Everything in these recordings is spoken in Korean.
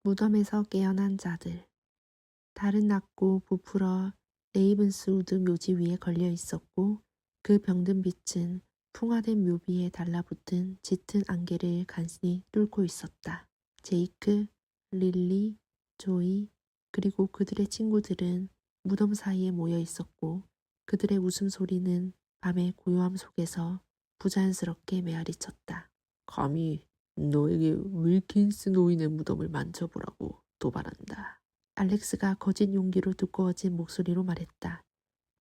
무덤에서 깨어난 자들. 달은 낮고 부풀어 레이븐스우드 묘지 위에 걸려 있었고 그 병든 빛은 풍화된 묘비에 달라붙은 짙은 안개를 간신히 뚫고 있었다. 제이크, 릴리, 조이, 그리고 그들의 친구들은 무덤 사이에 모여 있었고 그들의 웃음소리는 밤의 고요함 속에서 부자연스럽게 메아리쳤다. 감히 너에게 윌킨스 노인의 무덤을 만져보라고 도발한다. 알렉스가 거짓 용기로 두꺼워진 목소리로 말했다.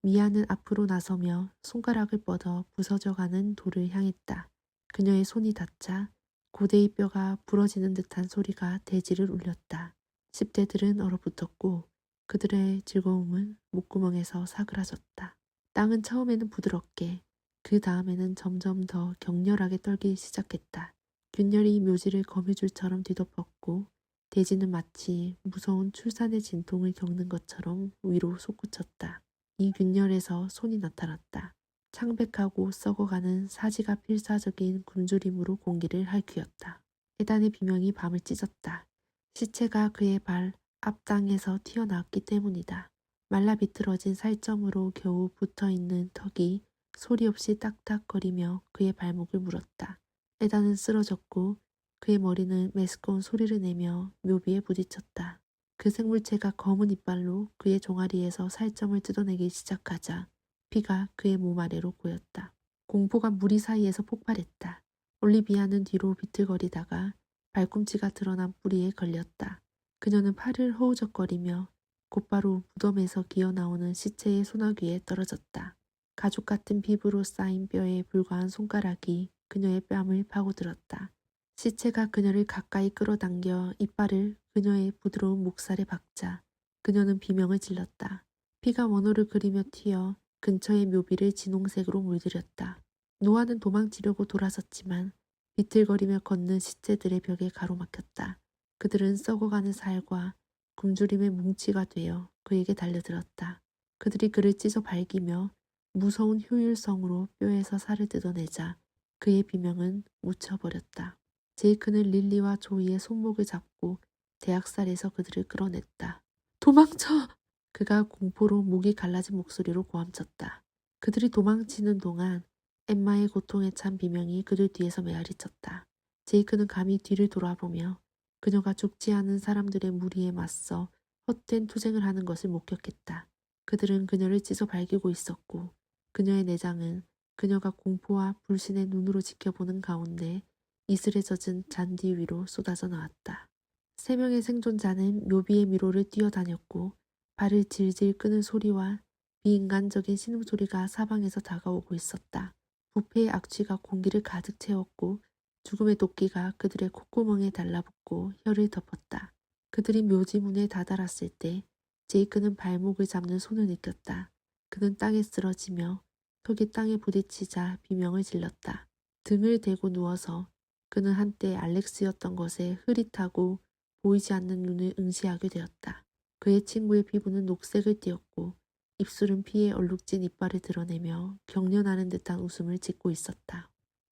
미아는 앞으로 나서며 손가락을 뻗어 부서져가는 돌을 향했다. 그녀의 손이 닿자 고대의 뼈가 부러지는 듯한 소리가 대지를 울렸다. 10대들은 얼어붙었고 그들의 즐거움은 목구멍에서 사그라졌다. 땅은 처음에는 부드럽게 그 다음에는 점점 더 격렬하게 떨기 시작했다. 균열이 묘지를 거미줄처럼 뒤덮었고 대지는 마치 무서운 출산의 진통을 겪는 것처럼 위로 솟구쳤다. 이 균열에서 손이 나타났다. 창백하고 썩어가는 사지가 필사적인 굶주림으로 공기를 핥히었다. 해단의 비명이 밤을 찢었다. 시체가 그의 발 앞땅에서 튀어나왔기 때문이다. 말라 비틀어진 살점으로 겨우 붙어있는 턱이 소리 없이 딱딱거리며 그의 발목을 물었다. 에단은 쓰러졌고 그의 머리는 메스꺼운 소리를 내며 묘비에 부딪혔다. 그 생물체가 검은 이빨로 그의 종아리에서 살점을 뜯어내기 시작하자 피가 그의 몸 아래로 고였다. 공포가 무리 사이에서 폭발했다. 올리비아는 뒤로 비틀거리다가 발꿈치가 드러난 뿌리에 걸렸다. 그녀는 팔을 허우적거리며 곧바로 무덤에서 기어나오는 시체의 소나귀에 떨어졌다. 가죽 같은 피부로 쌓인 뼈에 불과한 손가락이 그녀의 뺨을 파고들었다. 시체가 그녀를 가까이 끌어당겨 이빨을 그녀의 부드러운 목살에 박자 그녀는 비명을 질렀다. 피가 원호를 그리며 튀어 근처의 묘비를 진홍색으로 물들였다. 노아는 도망치려고 돌아섰지만 비틀거리며 걷는 시체들의 벽에 가로막혔다. 그들은 썩어가는 살과 굶주림의 뭉치가 되어 그에게 달려들었다. 그들이 그를 찢어 발기며 무서운 효율성으로 뼈에서 살을 뜯어내자 그의 비명은 묻혀버렸다. 제이크는 릴리와 조이의 손목을 잡고 대학살에서 그들을 끌어냈다. 도망쳐! 그가 공포로 목이 갈라진 목소리로 고함쳤다. 그들이 도망치는 동안 엠마의 고통에 찬 비명이 그들 뒤에서 메아리쳤다. 제이크는 감히 뒤를 돌아보며 그녀가 죽지 않은 사람들의 무리에 맞서 헛된 투쟁을 하는 것을 목격했다. 그들은 그녀를 찢어 발기고 있었고 그녀의 내장은 그녀가 공포와 불신의 눈으로 지켜보는 가운데 이슬에 젖은 잔디 위로 쏟아져 나왔다. 3명의 생존자는 묘비의 미로를 뛰어다녔고 발을 질질 끄는 소리와 비인간적인 신음소리가 사방에서 다가오고 있었다. 부패의 악취가 공기를 가득 채웠고 죽음의 도끼가 그들의 콧구멍에 달라붙고 혀를 덮었다. 그들이 묘지 문에 다다랐을 때 제이크는 발목을 잡는 손을 느꼈다. 그는 땅에 쓰러지며 턱이 땅에 부딪히자 비명을 질렀다. 등을 대고 누워서 그는 한때 알렉스였던 것에 흐릿하고 보이지 않는 눈을 응시하게 되었다. 그의 친구의 피부는 녹색을 띠었고 입술은 피에 얼룩진 이빨을 드러내며 경련하는 듯한 웃음을 짓고 있었다.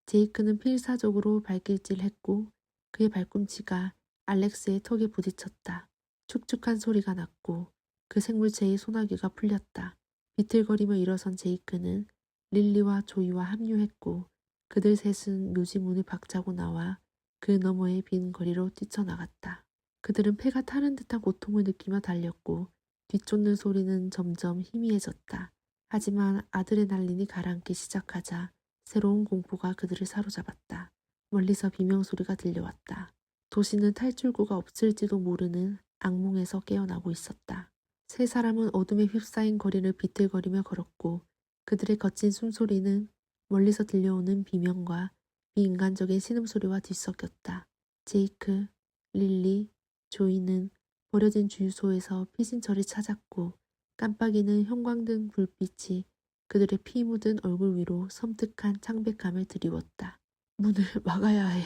제이크는 필사적으로 발길질했고 그의 발꿈치가 알렉스의 턱에 부딪혔다. 축축한 소리가 났고 그 생물체의 소나귀가 풀렸다. 비틀거리며 일어선 제이크는 릴리와 조이와 합류했고 그들 셋은 묘지 문을 박차고 나와 그 너머의 빈 거리로 뛰쳐나갔다. 그들은 폐가 타는 듯한 고통을 느끼며 달렸고 뒤쫓는 소리는 점점 희미해졌다. 하지만 아드레날린이 가라앉기 시작하자 새로운 공포가 그들을 사로잡았다. 멀리서 비명소리가 들려왔다. 도시는 탈출구가 없을지도 모르는 악몽에서 깨어나고 있었다. 세 사람은 어둠에 휩싸인 거리를 비틀거리며 걸었고 그들의 거친 숨소리는 멀리서 들려오는 비명과 비인간적인 신음소리와 뒤섞였다. 제이크, 릴리, 조이는 버려진 주유소에서 피신처를 찾았고 깜빡이는 형광등 불빛이 그들의 피 묻은 얼굴 위로 섬뜩한 창백함을 드리웠다. 문을 막아야 해.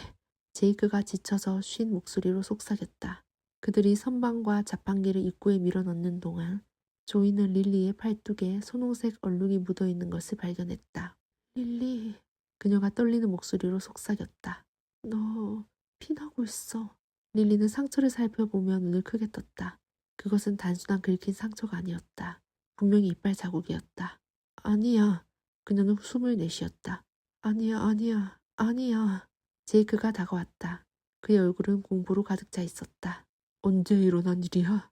제이크가 지쳐서 쉰 목소리로 속삭였다. 그들이 선반과 자판기를 입구에 밀어넣는 동안 조이는 릴리의 팔뚝에 선홍색 얼룩이 묻어있는 것을 발견했다. 릴리, 그녀가 떨리는 목소리로 속삭였다. 너 피나고 있어. 릴리는 상처를 살펴보며 눈을 크게 떴다. 그것은 단순한 긁힌 상처가 아니었다. 분명히 이빨 자국이었다. 아니야. 그녀는 숨을 내쉬었다. 아니야, 아니야, 아니야. 제이크가 다가왔다. 그의 얼굴은 공포로 가득 차 있었다. 언제 일어난 일이야?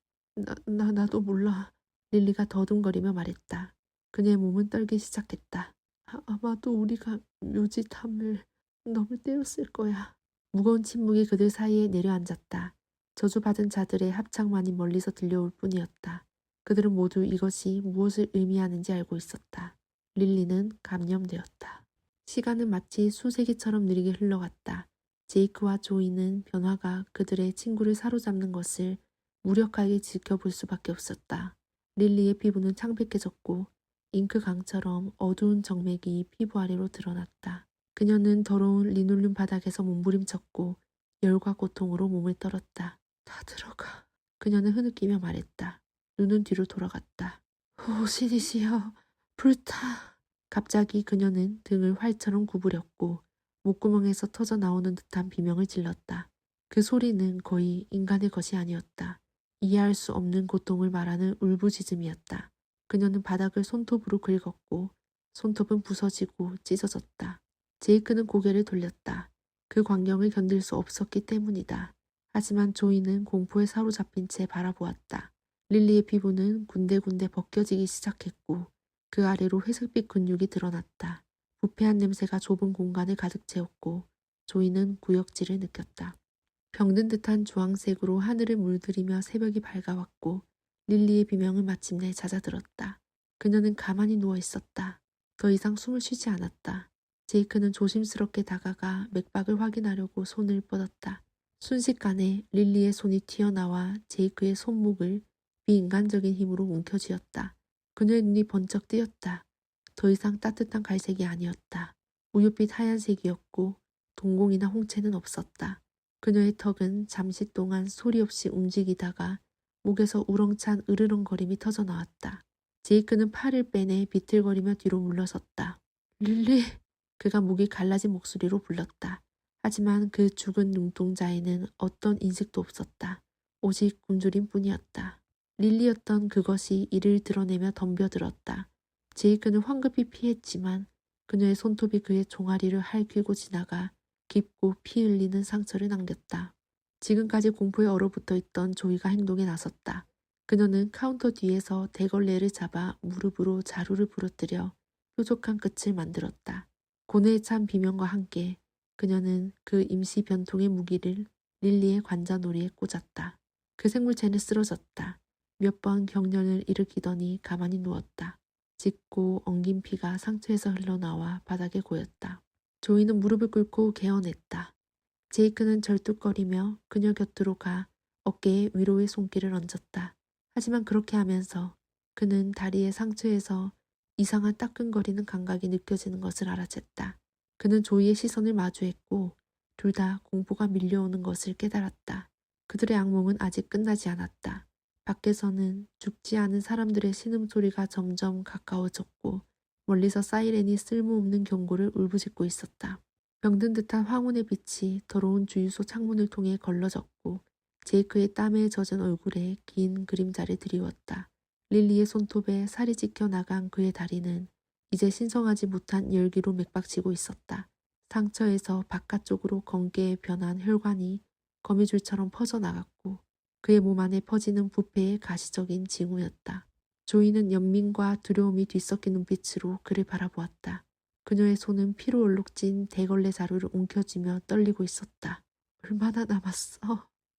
나도 몰라. 릴리가 더듬거리며 말했다. 그녀의 몸은 떨기 시작했다. 아마도 우리가 묘지 탐을 너무 때렸을 거야. 무거운 침묵이 그들 사이에 내려앉았다. 저주받은 자들의 합창만이 멀리서 들려올 뿐이었다. 그들은 모두 이것이 무엇을 의미하는지 알고 있었다. 릴리는 감염되었다. 시간은 마치 수세기처럼 느리게 흘러갔다. 제이크와 조이는 변화가 그들의 친구를 사로잡는 것을 무력하게 지켜볼 수밖에 없었다. 릴리의 피부는 창백해졌고 잉크 강처럼 어두운 정맥이 피부 아래로 드러났다. 그녀는 더러운 리놀륨 바닥에서 몸부림쳤고 열과 고통으로 몸을 떨었다. 다 들어가. 그녀는 흐느끼며 말했다. 눈은 뒤로 돌아갔다. 오시리시여, 불타. 갑자기 그녀는 등을 활처럼 구부렸고 목구멍에서 터져 나오는 듯한 비명을 질렀다. 그 소리는 거의 인간의 것이 아니었다. 이해할 수 없는 고통을 말하는 울부짖음이었다. 그녀는 바닥을 손톱으로 긁었고 손톱은 부서지고 찢어졌다. 제이크는 고개를 돌렸다. 그 광경을 견딜 수 없었기 때문이다. 하지만 조이는 공포에 사로잡힌 채 바라보았다. 릴리의 피부는 군데군데 벗겨지기 시작했고 그 아래로 회색빛 근육이 드러났다. 부패한 냄새가 좁은 공간을 가득 채웠고 조이는 구역질을 느꼈다. 병든 듯한 주황색으로 하늘을 물들이며 새벽이 밝아왔고 릴리의 비명은 마침내 잦아들었다. 그녀는 가만히 누워 있었다. 더 이상 숨을 쉬지 않았다. 제이크는 조심스럽게 다가가 맥박을 확인하려고 손을 뻗었다. 순식간에 릴리의 손이 튀어나와 제이크의 손목을 비인간적인 힘으로 움켜쥐었다. 그녀의 눈이 번쩍 뜨였다. 더 이상 따뜻한 갈색이 아니었다. 우윳빛 하얀색이었고 동공이나 홍채는 없었다. 그녀의 턱은 잠시 동안 소리 없이 움직이다가 목에서 우렁찬 으르렁거림이 터져 나왔다. 제이크는 팔을 빼내 비틀거리며 뒤로 물러섰다. 릴리! 그가 목이 갈라진 목소리로 불렀다. 하지만 그 죽은 눈동자에는 어떤 인식도 없었다. 오직 굶주림 뿐이었다. 릴리였던 그것이 이를 드러내며 덤벼들었다. 제이크는 황급히 피했지만 그녀의 손톱이 그의 종아리를 핥히고 지나가 깊고 피 흘리는 상처를 남겼다. 지금까지 공포에 얼어붙어 있던 조이가 행동에 나섰다. 그녀는 카운터 뒤에서 대걸레를 잡아 무릎으로 자루를 부러뜨려 뾰족한 끝을 만들었다. 고뇌에 찬 비명과 함께 그녀는 그 임시 변통의 무기를 릴리의 관자놀이에 꽂았다. 그 생물체는 쓰러졌다. 몇 번 경련을 일으키더니 가만히 누웠다. 짙고 엉긴 피가 상처에서 흘러나와 바닥에 고였다. 조이는 무릎을 꿇고 개어냈다. 제이크는 절뚝거리며 그녀 곁으로 가 어깨에 위로의 손길을 얹었다. 하지만 그렇게 하면서 그는 다리의 상처에서 이상한 따끔거리는 감각이 느껴지는 것을 알아챘다. 그는 조이의 시선을 마주했고 둘 다 공포가 밀려오는 것을 깨달았다. 그들의 악몽은 아직 끝나지 않았다. 밖에서는 죽지 않은 사람들의 신음소리가 점점 가까워졌고 멀리서 사이렌이 쓸모없는 경고를 울부짖고 있었다. 병든 듯한 황혼의 빛이 더러운 주유소 창문을 통해 걸러졌고 제이크의 땀에 젖은 얼굴에 긴 그림자를 드리웠다. 릴리의 손톱에 살이 찢겨 나간 그의 다리는 이제 신성하지 못한 열기로 맥박치고 있었다. 상처에서 바깥쪽으로 검게 변한 혈관이 거미줄처럼 퍼져나갔고 그의 몸 안에 퍼지는 부패의 가시적인 징후였다. 조이는 연민과 두려움이 뒤섞인 눈빛으로 그를 바라보았다. 그녀의 손은 피로 얼룩진 대걸레 자루를 움켜쥐며 떨리고 있었다. 얼마나 남았어?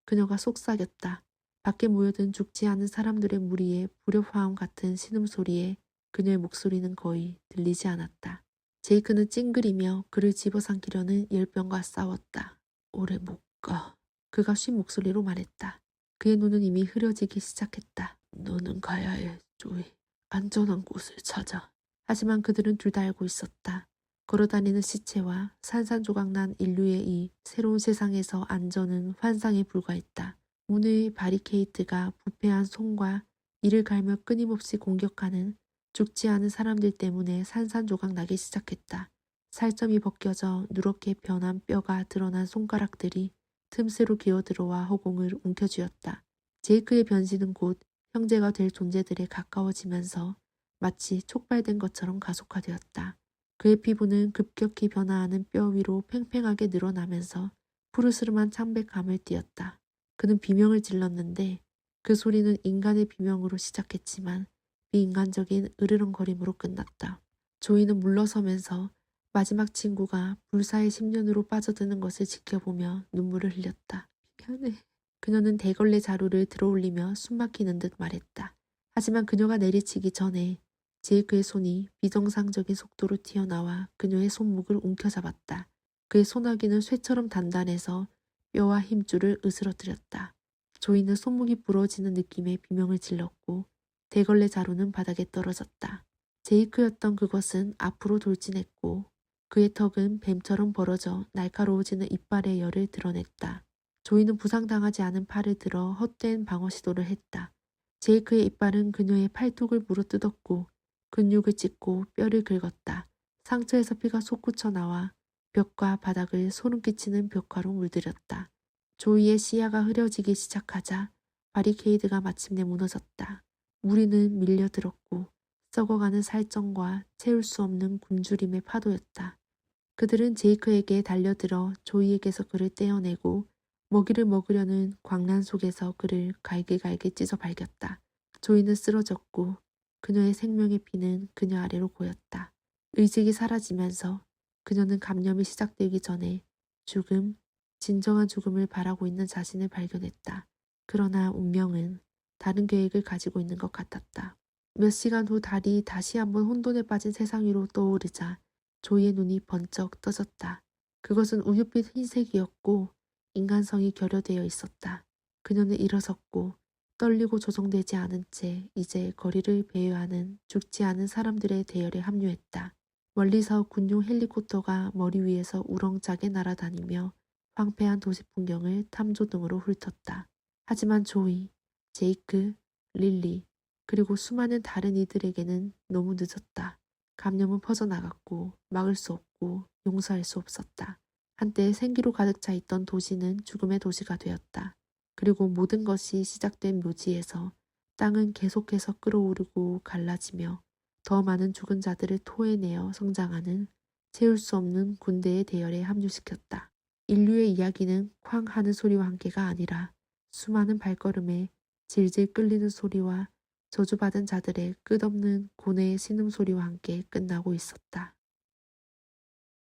그녀가 속삭였다. 밖에 모여든 죽지 않은 사람들의 무리의 불협화음 같은 신음소리에 그녀의 목소리는 거의 들리지 않았다. 제이크는 찡그리며 그를 집어삼키려는 열병과 싸웠다. 오래 못 가. 그가 쉰 목소리로 말했다. 그의 눈은 이미 흐려지기 시작했다. 너는 가야 해, 조이. 안전한 곳을 찾아. 하지만 그들은 둘 다 알고 있었다. 걸어다니는 시체와 산산조각난 인류의 이 새로운 세상에서 안전은 환상에 불과했다. 문의 바리케이트가 부패한 손과 이를 갈며 끊임없이 공격하는 죽지 않은 사람들 때문에 산산조각 나기 시작했다. 살점이 벗겨져 누렇게 변한 뼈가 드러난 손가락들이 틈새로 기어들어와 허공을 움켜쥐었다. 제이크의 변신은 곧 형제가 될 존재들에 가까워지면서 마치 촉발된 것처럼 가속화되었다. 그의 피부는 급격히 변화하는 뼈 위로 팽팽하게 늘어나면서 푸르스름한 창백함을 띠었다. 그는 비명을 질렀는데 그 소리는 인간의 비명으로 시작했지만 비인간적인 으르렁거림으로 끝났다. 조이는 물러서면서 마지막 친구가 불사의 10년으로 빠져드는 것을 지켜보며 눈물을 흘렸다. 미안해. 그녀는 대걸레 자루를 들어올리며 숨막히는 듯 말했다. 하지만 그녀가 내리치기 전에 제이크의 손이 비정상적인 속도로 튀어나와 그녀의 손목을 움켜잡았다. 그의 소나기는 쇠처럼 단단해서 뼈와 힘줄을 으스러뜨렸다. 조이는 손목이 부러지는 느낌의 비명을 질렀고 대걸레 자루는 바닥에 떨어졌다. 제이크였던 그것은 앞으로 돌진했고 그의 턱은 뱀처럼 벌어져 날카로워지는 이빨의 열을 드러냈다. 조이는 부상당하지 않은 팔을 들어 헛된 방어 시도를 했다. 제이크의 이빨은 그녀의 팔뚝을 물어뜯었고 근육을 찢고 뼈를 긁었다. 상처에서 피가 솟구쳐 나와 벽과 바닥을 소름 끼치는 벽화로 물들였다. 조이의 시야가 흐려지기 시작하자 바리케이드가 마침내 무너졌다. 무리는 밀려들었고 썩어가는 살점과 채울 수 없는 굶주림의 파도였다. 그들은 제이크에게 달려들어 조이에게서 그를 떼어내고 먹이를 먹으려는 광란 속에서 그를 갈기갈기 찢어 발겼다. 조이는 쓰러졌고 그녀의 생명의 피는 그녀 아래로 고였다. 의식이 사라지면서 그녀는 감염이 시작되기 전에 진정한 죽음을 바라고 있는 자신을 발견했다. 그러나 운명은 다른 계획을 가지고 있는 것 같았다. 몇 시간 후 달이 다시 한번 혼돈에 빠진 세상 위로 떠오르자 조이의 눈이 번쩍 떠졌다. 그것은 우윳빛 흰색이었고 인간성이 결여되어 있었다. 그녀는 일어섰고 떨리고 조정되지 않은 채 이제 거리를 배회하는 죽지 않은 사람들의 대열에 합류했다. 멀리서 군용 헬리콥터가 머리 위에서 우렁차게 날아다니며 황폐한 도시 풍경을 탐조등으로 훑었다. 하지만 조이, 제이크, 릴리, 그리고 수많은 다른 이들에게는 너무 늦었다. 감염은 퍼져나갔고 막을 수 없고 용서할 수 없었다. 한때 생기로 가득 차 있던 도시는 죽음의 도시가 되었다. 그리고 모든 것이 시작된 묘지에서 땅은 계속해서 끓어오르고 갈라지며 더 많은 죽은 자들을 토해내어 성장하는 채울 수 없는 군대의 대열에 합류시켰다. 인류의 이야기는 쾅 하는 소리와 함께가 아니라 수많은 발걸음에 질질 끌리는 소리와 저주받은 자들의 끝없는 고뇌의 신음소리와 함께 끝나고 있었다.